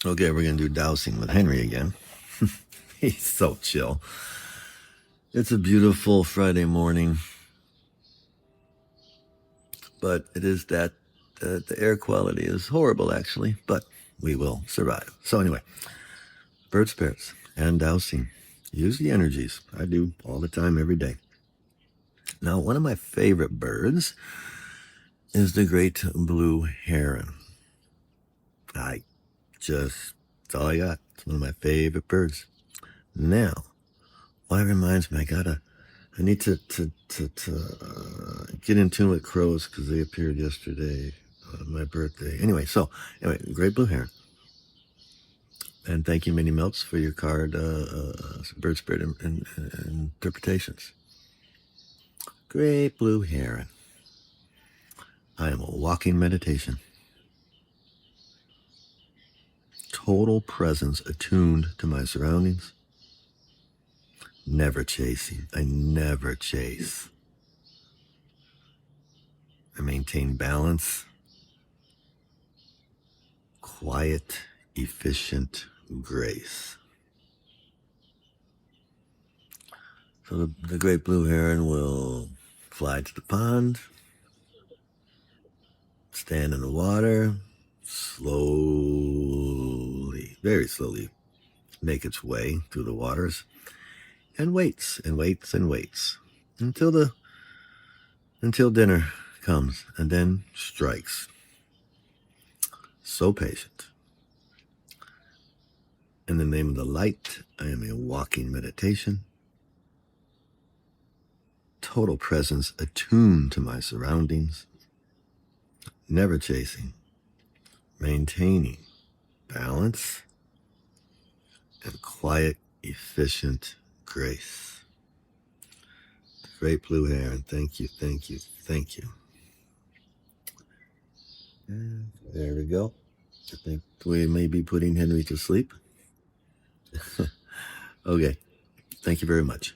Okay, we're going to do dowsing with Henry again. He's so chill. It's a beautiful Friday morning, but it is that the air quality is horrible, actually, but we will survive. So anyway, bird spirits and dowsing. Use the energies. I do all the time, every day. Now, one of my favorite birds is the great blue heron. That's all I got. It's one of my favorite birds. Now, why reminds me, I need to get in tune with crows because they appeared yesterday on my birthday. Anyway, great blue heron. And thank you, Minnie Melts, for your card, bird spirit and interpretations. Great blue heron. I am a walking meditation. Total presence attuned to my surroundings. Never chasing. I never chase. I maintain balance. Quiet, efficient grace. So the great blue heron will fly to the pond, stand in the water, slowly, very slowly, make its way through the waters, and waits and waits and waits until dinner comes and then strikes. So patient. In the name of the light, I am a walking meditation. Total presence attuned to my surroundings. Never chasing. Maintaining balance and quiet, efficient grace. Great blue heron. Thank you, thank you, thank you. And there we go. I think we may be putting Henry to sleep. Okay. Thank you very much.